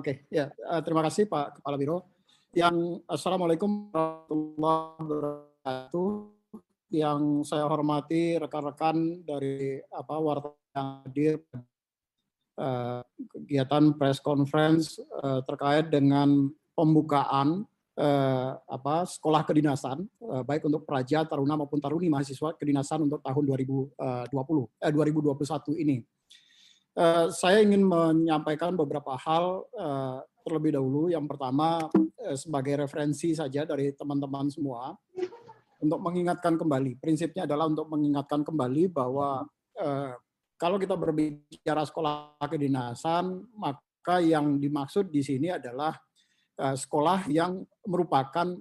Oke, ya, terima kasih Pak Kepala Biro. Assalamualaikum warahmatullahi wabarakatuh. Yang saya hormati rekan-rekan dari wartawan yang hadir kegiatan press conference terkait dengan pembukaan sekolah kedinasan, baik untuk praja, taruna maupun taruni mahasiswa kedinasan untuk tahun 2021 ini. Saya ingin menyampaikan beberapa hal terlebih dahulu. Yang pertama, sebagai referensi saja dari teman-teman semua, untuk mengingatkan kembali. Prinsipnya adalah untuk mengingatkan kembali bahwa kalau kita berbicara sekolah kedinasan, maka yang dimaksud di sini adalah sekolah yang merupakan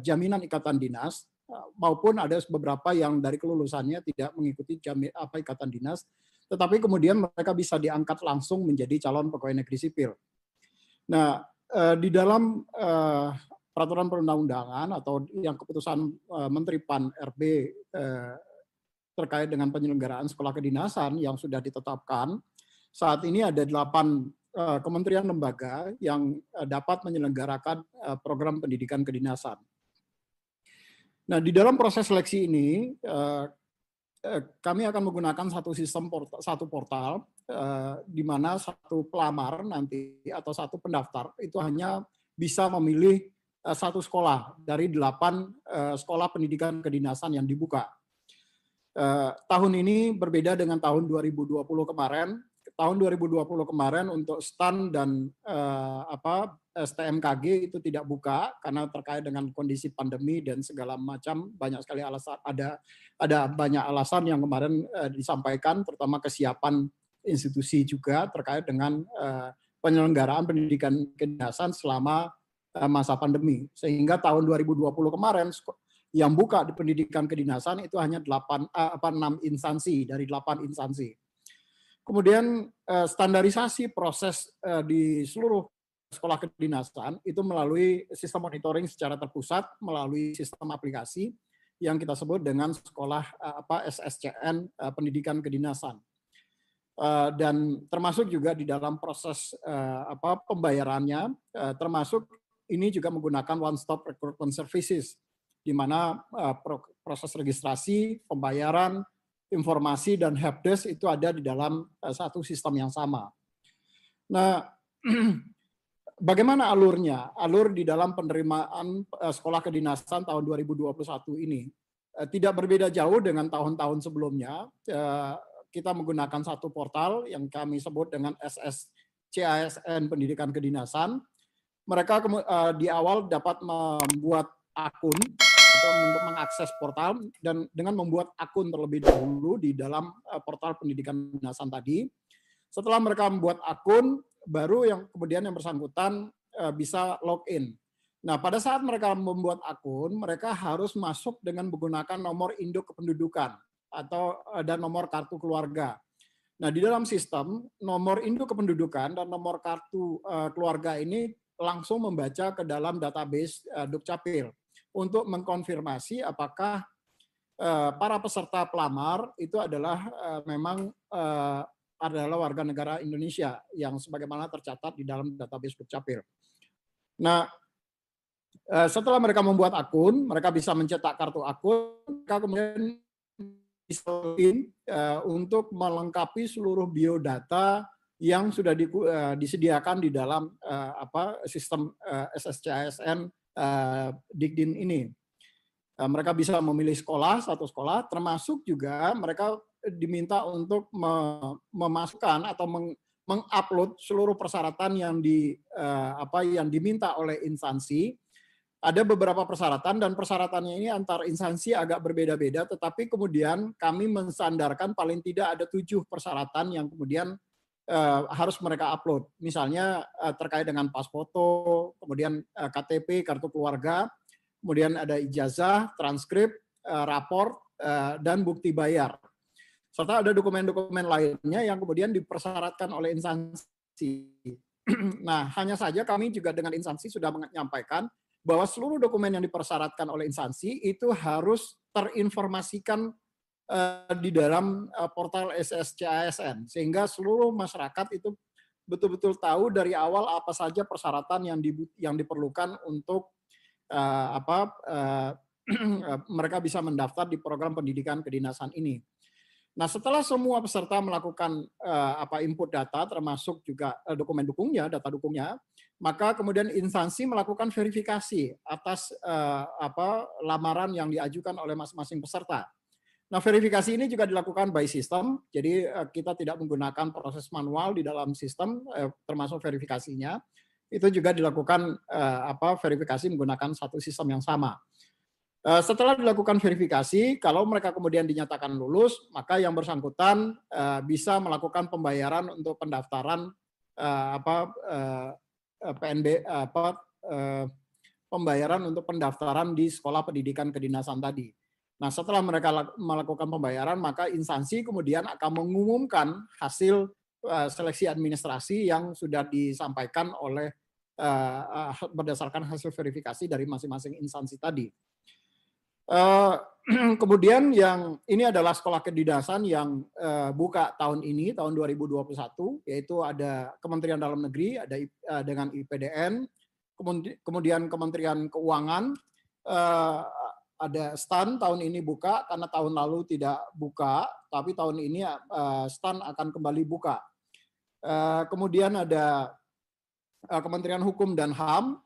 jaminan ikatan dinas, maupun ada beberapa yang dari kelulusannya tidak mengikuti ikatan dinas, tetapi kemudian mereka bisa diangkat langsung menjadi calon pegawai negeri sipil. Nah, di dalam peraturan perundang-undangan atau yang keputusan Menteri PAN RB terkait dengan penyelenggaraan sekolah kedinasan yang sudah ditetapkan, saat ini ada 8 kementerian lembaga yang dapat menyelenggarakan program pendidikan kedinasan. Nah, di dalam proses seleksi ini, kami akan menggunakan satu portal di mana satu pelamar nanti atau satu pendaftar itu hanya bisa memilih satu sekolah dari 8 sekolah pendidikan kedinasan yang dibuka. Tahun ini berbeda dengan tahun 2020 kemarin. Tahun 2020 kemarin untuk STAN dan STMKG itu tidak buka karena terkait dengan kondisi pandemi dan segala macam, banyak sekali alasan, ada banyak alasan yang kemarin disampaikan, terutama kesiapan institusi juga terkait dengan penyelenggaraan pendidikan kedinasan selama masa pandemi. Sehingga tahun 2020 kemarin yang buka di pendidikan kedinasan itu hanya 6 instansi dari 8 instansi. Kemudian standarisasi proses di seluruh sekolah kedinasan itu melalui sistem monitoring secara terpusat, melalui sistem aplikasi yang kita sebut dengan sekolah SSCN pendidikan kedinasan. Dan termasuk juga di dalam proses pembayarannya, termasuk ini juga menggunakan one stop recruitment services, di mana proses registrasi, pembayaran, informasi, dan helpdesk itu ada di dalam satu sistem yang sama. Nah, bagaimana alurnya? Alur di dalam penerimaan sekolah kedinasan tahun 2021 ini tidak berbeda jauh dengan tahun-tahun sebelumnya. Kita menggunakan satu portal yang kami sebut dengan SSCASN Pendidikan Kedinasan. Mereka di awal dapat membuat akun untuk mengakses portal, dan dengan membuat akun terlebih dahulu di dalam portal pendidikan kedinasan tadi. Setelah mereka membuat akun, baru yang kemudian yang bersangkutan bisa login. Nah, pada saat mereka membuat akun, mereka harus masuk dengan menggunakan nomor induk kependudukan dan nomor kartu keluarga. Nah, di dalam sistem, nomor induk kependudukan dan nomor kartu keluarga ini langsung membaca ke dalam database Dukcapil untuk mengkonfirmasi apakah para peserta pelamar itu adalah memang adalah warga negara Indonesia yang sebagaimana tercatat di dalam database Dukcapil. Nah, setelah mereka membuat akun, mereka bisa mencetak kartu akun, mereka kemudian bisa login untuk melengkapi seluruh biodata yang sudah disediakan di dalam sistem SSCASN Dikdin ini. Mereka bisa memilih satu sekolah, termasuk juga mereka diminta untuk memasukkan atau mengupload seluruh persyaratan yang diminta oleh instansi. Ada beberapa persyaratan, dan persyaratannya ini antar instansi agak berbeda-beda, tetapi kemudian kami menstandarkan paling tidak ada 7 persyaratan yang kemudian harus mereka upload. Misalnya terkait dengan pas foto, kemudian KTP, kartu keluarga, kemudian ada ijazah, transkrip, rapor, dan bukti bayar. Serta ada dokumen-dokumen lainnya yang kemudian dipersyaratkan oleh instansi. Nah, hanya saja kami juga dengan instansi sudah menyampaikan bahwa seluruh dokumen yang dipersyaratkan oleh instansi itu harus terinformasikan di dalam portal SSCASN, sehingga seluruh masyarakat itu betul-betul tahu dari awal apa saja persyaratan yang diperlukan untuk mereka bisa mendaftar di program pendidikan kedinasan ini. Nah, setelah semua peserta melakukan input data, termasuk juga dokumen dukungnya, data dukungnya, maka kemudian instansi melakukan verifikasi atas lamaran yang diajukan oleh masing-masing peserta. Nah, verifikasi ini juga dilakukan by system, jadi kita tidak menggunakan proses manual di dalam sistem, termasuk verifikasinya. Itu juga dilakukan verifikasi menggunakan satu sistem yang sama. Setelah dilakukan verifikasi, kalau mereka kemudian dinyatakan lulus, maka yang bersangkutan bisa melakukan pembayaran untuk pendaftaran pembayaran untuk pendaftaran di sekolah pendidikan kedinasan tadi. Nah, setelah mereka melakukan pembayaran, maka instansi kemudian akan mengumumkan hasil seleksi administrasi yang sudah disampaikan oleh berdasarkan hasil verifikasi dari masing-masing instansi tadi. Kemudian yang ini adalah sekolah kedinasan yang buka tahun ini, tahun 2021, yaitu ada Kementerian Dalam Negeri, ada dengan IPDN, kemudian Kementerian Keuangan, ada STAN tahun ini buka karena tahun lalu tidak buka, tapi tahun ini STAN akan kembali buka. Kemudian ada Kementerian Hukum dan HAM,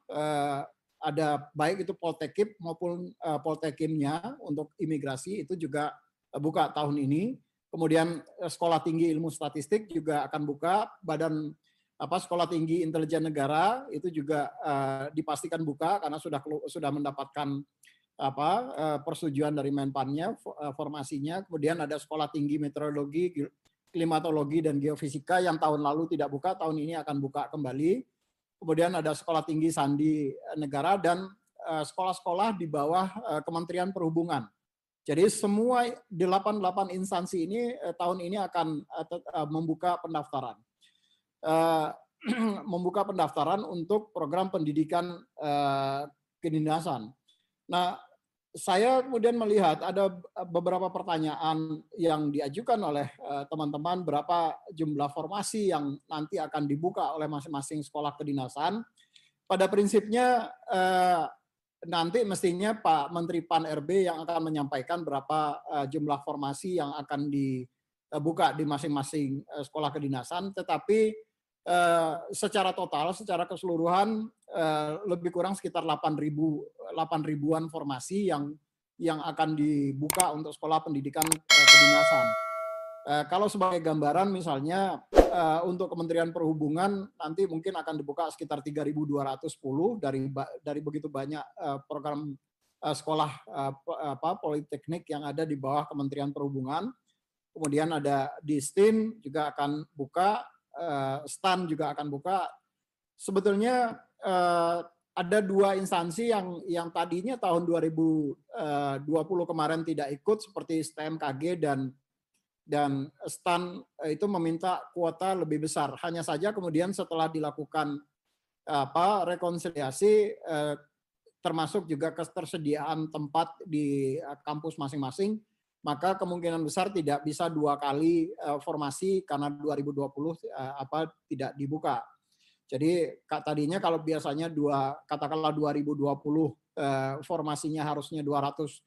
ada baik itu Poltekip maupun Poltekimnya untuk imigrasi itu juga buka tahun ini. Kemudian Sekolah Tinggi Ilmu Statistik juga akan buka, Badan Sekolah Tinggi Intelijen Negara itu juga dipastikan buka karena sudah mendapatkan persetujuan dari Menpannya formasinya. Kemudian ada Sekolah Tinggi Meteorologi, Klimatologi dan Geofisika yang tahun lalu tidak buka, tahun ini akan buka kembali. Kemudian ada Sekolah Tinggi Sandi Negara dan sekolah-sekolah di bawah Kementerian Perhubungan. Jadi semua 88 instansi ini tahun ini akan membuka pendaftaran. Membuka pendaftaran untuk program pendidikan kedinasan. Nah, saya kemudian melihat ada beberapa pertanyaan yang diajukan oleh teman-teman, berapa jumlah formasi yang nanti akan dibuka oleh masing-masing sekolah kedinasan. Pada prinsipnya nanti mestinya Pak Menteri Pan-RB yang akan menyampaikan berapa jumlah formasi yang akan dibuka di masing-masing sekolah kedinasan, tetapi secara total, secara keseluruhan lebih kurang sekitar 8.000-an formasi yang akan dibuka untuk sekolah pendidikan kedinasan. Kalau sebagai gambaran misalnya untuk Kementerian Perhubungan nanti mungkin akan dibuka sekitar 3.210 dari begitu banyak program sekolah politeknik yang ada di bawah Kementerian Perhubungan. Kemudian ada di STIN juga akan buka, STAN juga akan buka. Sebetulnya ada dua instansi yang tadinya tahun 2020 kemarin tidak ikut seperti STMKG dan STAN itu meminta kuota lebih besar. Hanya saja kemudian setelah dilakukan rekonsiliasi termasuk juga ketersediaan tempat di kampus masing-masing, maka kemungkinan besar tidak bisa 2 kali formasi karena 2020 tidak dibuka. Jadi tadinya kalau biasanya katakanlah 2020 formasinya harusnya 250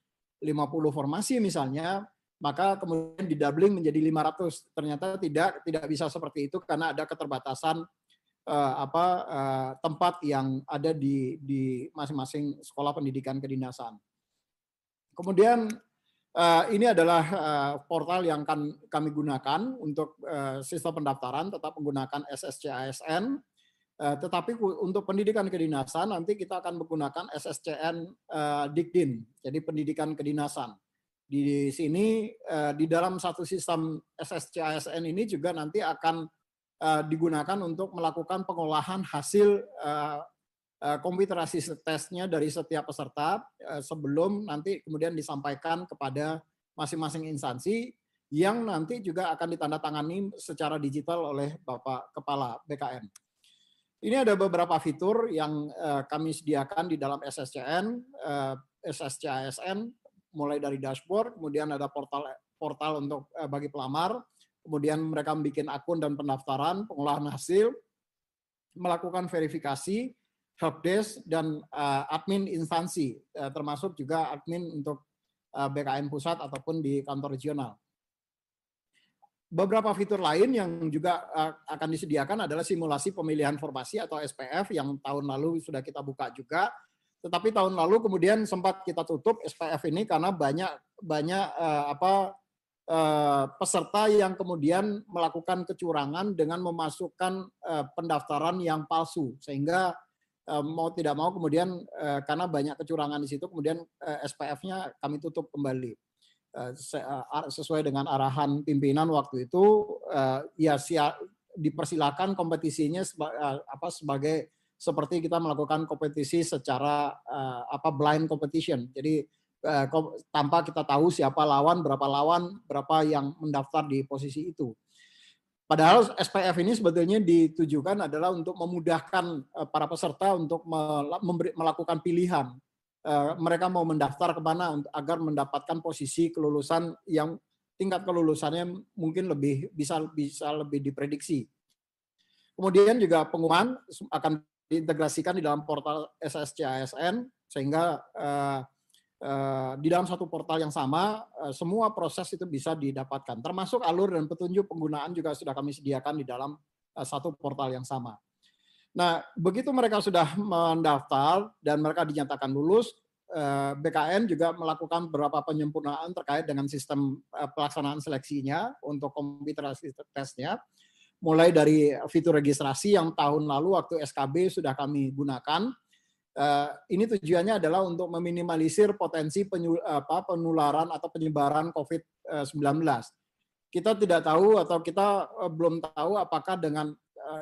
formasi misalnya, maka kemudian didoubling menjadi 500. Ternyata tidak bisa seperti itu karena ada keterbatasan tempat yang ada di masing-masing sekolah pendidikan kedinasan. Kemudian ini adalah portal yang akan kami gunakan untuk sistem pendaftaran, tetap menggunakan SSC-ASN. Tetapi untuk pendidikan kedinasan nanti kita akan menggunakan SSCN Dikdin, jadi pendidikan kedinasan. Di sini di dalam satu sistem SSC-ASN ini juga nanti akan digunakan untuk melakukan pengolahan hasil komputerasi tesnya dari setiap peserta sebelum nanti kemudian disampaikan kepada masing-masing instansi yang nanti juga akan ditandatangani secara digital oleh Bapak Kepala BKN. Ini ada beberapa fitur yang kami sediakan di dalam SSCN, SSC-ASN, mulai dari dashboard, kemudian ada portal untuk bagi pelamar, kemudian mereka bikin akun dan pendaftaran, pengolahan hasil, melakukan verifikasi, helpdesk, dan admin instansi, termasuk juga admin untuk BKN pusat ataupun di kantor regional. Beberapa fitur lain yang juga akan disediakan adalah simulasi pemilihan formasi atau SPF yang tahun lalu sudah kita buka juga. Tetapi tahun lalu kemudian sempat kita tutup SPF ini karena banyak peserta yang kemudian melakukan kecurangan dengan memasukkan pendaftaran yang palsu, sehingga mau tidak mau kemudian karena banyak kecurangan di situ, kemudian SPF-nya kami tutup kembali. Sesuai dengan arahan pimpinan waktu itu, ya dipersilakan kompetisinya sebagai seperti kita melakukan kompetisi secara blind competition. Jadi tanpa kita tahu siapa lawan, berapa yang mendaftar di posisi itu. Padahal SPF ini sebetulnya ditujukan adalah untuk memudahkan para peserta untuk melakukan pilihan. Mereka mau mendaftar kemana agar mendapatkan posisi kelulusan yang tingkat kelulusannya mungkin bisa lebih diprediksi. Kemudian juga pengumuman akan diintegrasikan di dalam portal SSC-ASN, sehingga di dalam satu portal yang sama semua proses itu bisa didapatkan, termasuk alur dan petunjuk penggunaan juga sudah kami sediakan di dalam satu portal yang sama. Nah, begitu mereka sudah mendaftar dan mereka dinyatakan lulus, BKN juga melakukan beberapa penyempurnaan terkait dengan sistem pelaksanaan seleksinya untuk computer assisted testnya, mulai dari fitur registrasi yang tahun lalu waktu SKB sudah kami gunakan. Ini tujuannya adalah untuk meminimalisir potensi penularan atau penyebaran COVID-19. Kita tidak tahu atau kita belum tahu apakah dengan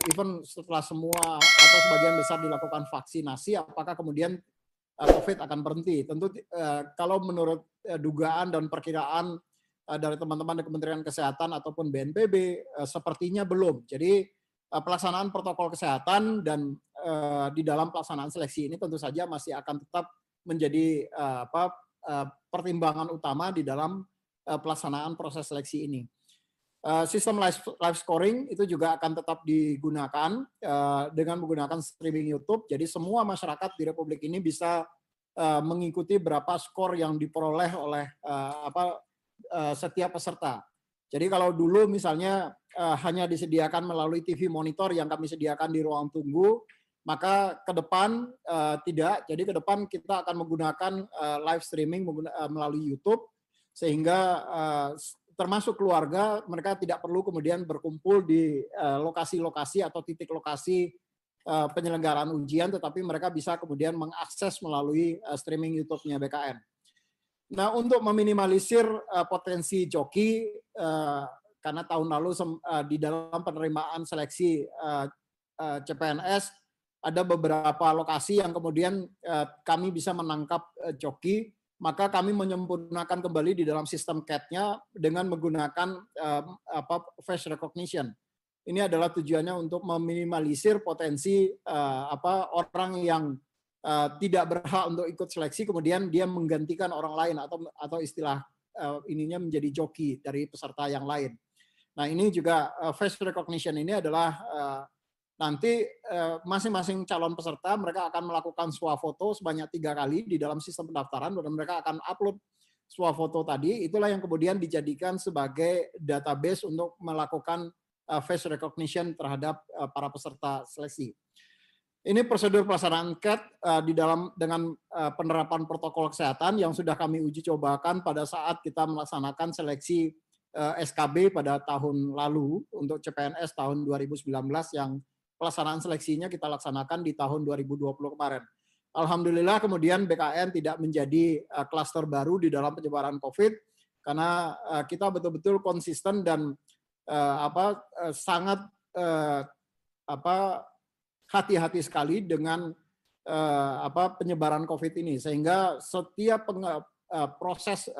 even setelah semua atau sebagian besar dilakukan vaksinasi, apakah kemudian COVID akan berhenti. Tentu kalau menurut dugaan dan perkiraan dari teman-teman di Kementerian Kesehatan ataupun BNPB, sepertinya belum. Jadi pelaksanaan protokol kesehatan dan di dalam pelaksanaan seleksi ini tentu saja masih akan tetap menjadi pertimbangan utama di dalam pelaksanaan proses seleksi ini. Sistem live scoring itu juga akan tetap digunakan dengan menggunakan streaming YouTube. Jadi semua masyarakat di Republik ini bisa mengikuti berapa skor yang diperoleh oleh setiap peserta. Jadi kalau dulu misalnya hanya disediakan melalui TV monitor yang kami sediakan di ruang tunggu, maka ke depan tidak. Jadi ke depan kita akan menggunakan live streaming melalui YouTube, sehingga termasuk keluarga, mereka tidak perlu kemudian berkumpul di lokasi-lokasi atau titik lokasi penyelenggaraan ujian, tetapi mereka bisa kemudian mengakses melalui streaming YouTube-nya BKN. Nah, untuk meminimalisir potensi joki, karena tahun lalu di dalam penerimaan seleksi CPNS ada beberapa lokasi yang kemudian kami bisa menangkap joki, maka kami menyempurnakan kembali di dalam sistem CAT-nya dengan menggunakan face recognition. Ini adalah tujuannya untuk meminimalisir potensi orang yang tidak berhak untuk ikut seleksi, kemudian dia menggantikan orang lain atau istilah ininya menjadi joki dari peserta yang lain. Nah, ini juga face recognition ini adalah nanti masing-masing calon peserta mereka akan melakukan swafoto sebanyak 3 kali di dalam sistem pendaftaran, dan mereka akan upload swafoto tadi. Itulah yang kemudian dijadikan sebagai database untuk melakukan face recognition terhadap para peserta seleksi. Ini prosedur pelaksanaan CAT dengan penerapan protokol kesehatan yang sudah kami uji cobakan pada saat kita melaksanakan seleksi SKB pada tahun lalu untuk CPNS tahun 2019 yang pelaksanaan seleksinya kita laksanakan di tahun 2020 kemarin. Alhamdulillah kemudian BKN tidak menjadi klaster baru di dalam penyebaran COVID karena kita betul-betul konsisten dan sangat hati-hati sekali dengan penyebaran COVID ini, sehingga setiap proses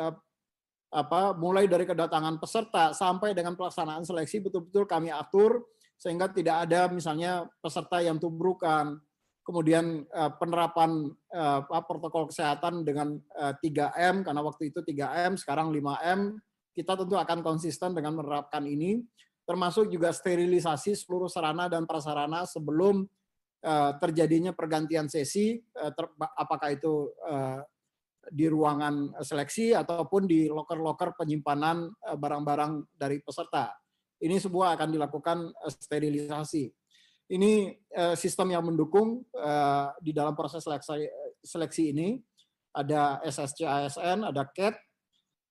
mulai dari kedatangan peserta sampai dengan pelaksanaan seleksi betul-betul kami atur sehingga tidak ada misalnya peserta yang tubrukan. Kemudian penerapan protokol kesehatan dengan 3M, karena waktu itu 3M, sekarang 5M, kita tentu akan konsisten dengan menerapkan ini, termasuk juga sterilisasi seluruh sarana dan prasarana sebelum terjadinya pergantian sesi, apakah itu di ruangan seleksi ataupun di loker-loker penyimpanan barang-barang dari peserta. Ini semua akan dilakukan sterilisasi. Ini sistem yang mendukung di dalam proses seleksi ini. Ada SSC-ASN, ada CAT.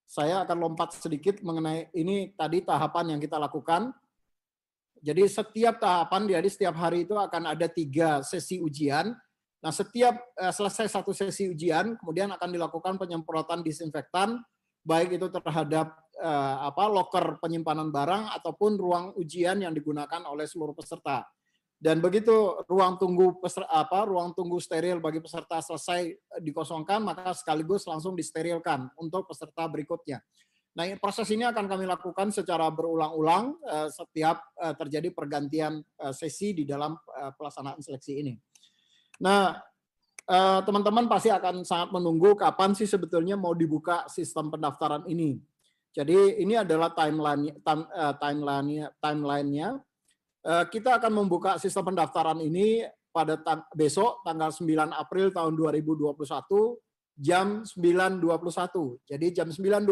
Saya akan lompat sedikit mengenai ini tadi tahapan yang kita lakukan. Jadi setiap tahapan, jadi setiap hari itu akan ada 3 sesi ujian. Nah, setiap selesai satu sesi ujian, kemudian akan dilakukan penyemprotan disinfektan, baik itu terhadap loker penyimpanan barang ataupun ruang ujian yang digunakan oleh seluruh peserta. Dan begitu ruang tunggu steril bagi peserta selesai dikosongkan, maka sekaligus langsung disterilkan untuk peserta berikutnya. Nah, proses ini akan kami lakukan secara berulang-ulang setiap terjadi pergantian sesi di dalam pelaksanaan seleksi ini. Nah, teman-teman pasti akan sangat menunggu kapan sih sebetulnya mau dibuka sistem pendaftaran ini. Jadi ini adalah timeline-nya. Kita akan membuka sistem pendaftaran ini pada besok tanggal 9 April tahun 2021 jam 9.21. Jadi jam 9.21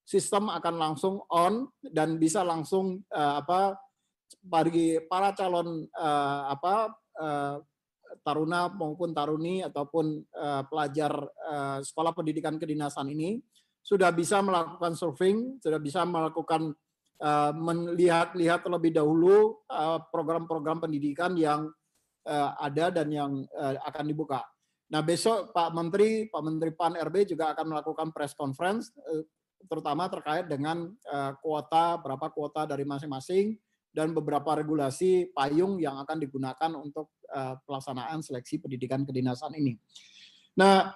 sistem akan langsung on dan bisa langsung bagi para calon taruna maupun taruni ataupun pelajar sekolah pendidikan kedinasan ini sudah bisa melakukan surfing, sudah bisa melakukan melihat terlebih dahulu program-program pendidikan yang ada dan yang akan dibuka. Nah, besok Pak Menteri PAN RB juga akan melakukan press conference terutama terkait dengan berapa kuota dari masing-masing dan beberapa regulasi payung yang akan digunakan untuk pelaksanaan seleksi pendidikan kedinasan ini. Nah,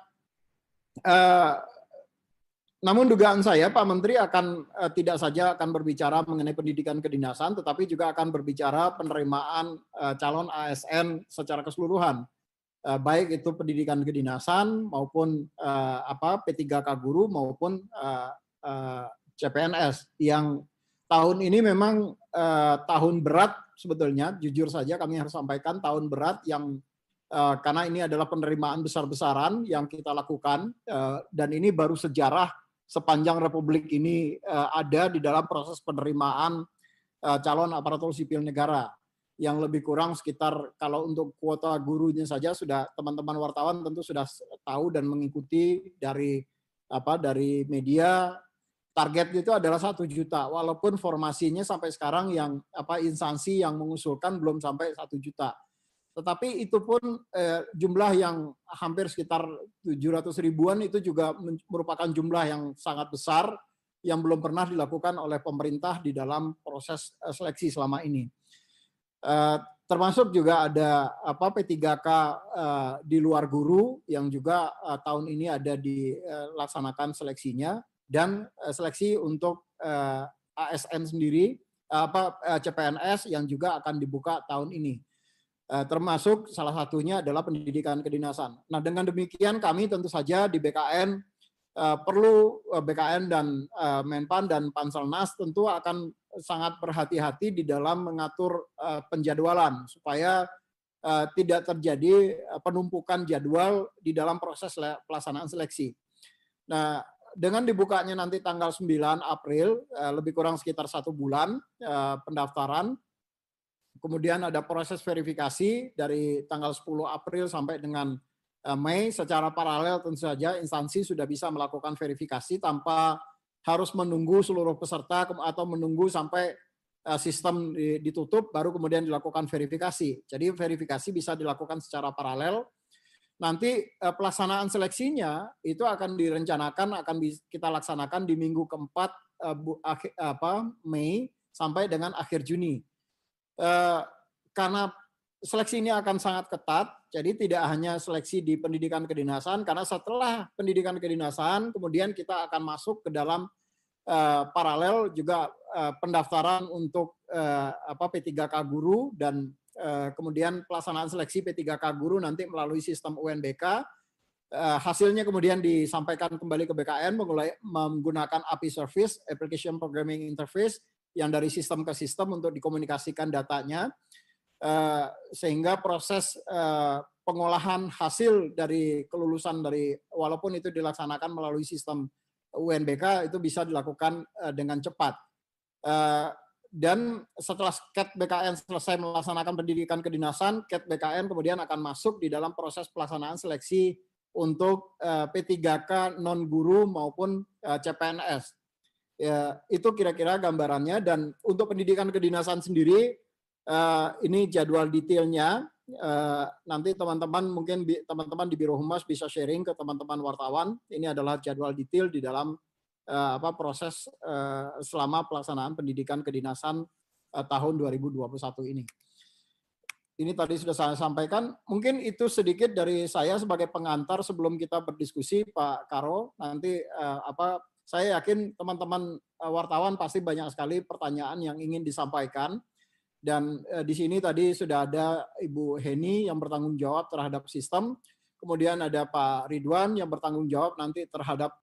namun dugaan saya Pak Menteri akan tidak saja akan berbicara mengenai pendidikan kedinasan, tetapi juga akan berbicara penerimaan calon ASN secara keseluruhan. Baik itu pendidikan kedinasan maupun P3K guru maupun CPNS yang tahun ini memang tahun berat sebetulnya, jujur saja kami harus sampaikan tahun berat yang karena ini adalah penerimaan besar-besaran yang kita lakukan dan ini baru sejarah sepanjang Republik ini ada di dalam proses penerimaan calon aparatur sipil negara. Yang lebih kurang sekitar kalau untuk kuota gurunya saja sudah teman-teman wartawan tentu sudah tahu dan mengikuti dari media, target itu adalah 1 juta walaupun formasinya sampai sekarang yang instansi yang mengusulkan belum sampai 1 juta. Tetapi itu pun jumlah yang hampir sekitar 700 ribuan itu juga merupakan jumlah yang sangat besar yang belum pernah dilakukan oleh pemerintah di dalam proses seleksi selama ini. Termasuk juga ada P3K di luar guru yang juga tahun ini ada dilaksanakan seleksinya dan seleksi untuk ASN sendiri CPNS yang juga akan dibuka tahun ini. Termasuk salah satunya adalah pendidikan kedinasan. Nah, dengan demikian kami tentu saja di BKN perlu BKN dan Menpan dan Panselnas tentu akan sangat berhati-hati di dalam mengatur penjadwalan supaya tidak terjadi penumpukan jadwal di dalam proses pelaksanaan seleksi. Nah, dengan dibukanya nanti tanggal 9 April, lebih kurang sekitar 1 bulan pendaftaran, kemudian ada proses verifikasi dari tanggal 10 April sampai dengan Mei, secara paralel tentu saja instansi sudah bisa melakukan verifikasi tanpa harus menunggu seluruh peserta atau menunggu sampai sistem ditutup baru kemudian dilakukan verifikasi. Jadi verifikasi bisa dilakukan secara paralel. Nanti pelaksanaan seleksinya itu akan direncanakan akan kita laksanakan di minggu keempat Mei sampai dengan akhir Juni. Karena seleksi ini akan sangat ketat, jadi tidak hanya seleksi di pendidikan kedinasan, karena setelah pendidikan kedinasan kemudian kita akan masuk ke dalam paralel juga pendaftaran untuk P3K guru dan kemudian pelaksanaan seleksi P3K guru nanti melalui sistem UNBK. Hasilnya kemudian disampaikan kembali ke BKN menggunakan API Service, Application Programming Interface, yang dari sistem ke sistem untuk dikomunikasikan datanya. sehingga proses pengolahan hasil dari kelulusan dari walaupun itu dilaksanakan melalui sistem UNBK itu bisa dilakukan dengan cepat. Dan setelah CAT BKN selesai melaksanakan pendidikan kedinasan, CAT BKN kemudian akan masuk di dalam proses pelaksanaan seleksi untuk P3K non guru maupun CPNS. Ya, itu kira-kira gambarannya. Dan untuk pendidikan kedinasan sendiri, ini jadwal detailnya. Nanti teman-teman mungkin teman-teman di Biro Humas bisa sharing ke teman-teman wartawan. Ini adalah jadwal detail di dalam proses selama pelaksanaan pendidikan kedinasan tahun 2021 ini. Ini tadi sudah saya sampaikan. Mungkin itu sedikit dari saya sebagai pengantar sebelum kita berdiskusi, Pak Karo. Nanti saya yakin teman-teman wartawan pasti banyak sekali pertanyaan yang ingin disampaikan. Dan di sini tadi sudah ada Ibu Heni yang bertanggung jawab terhadap sistem. Kemudian ada Pak Ridwan yang bertanggung jawab nanti terhadap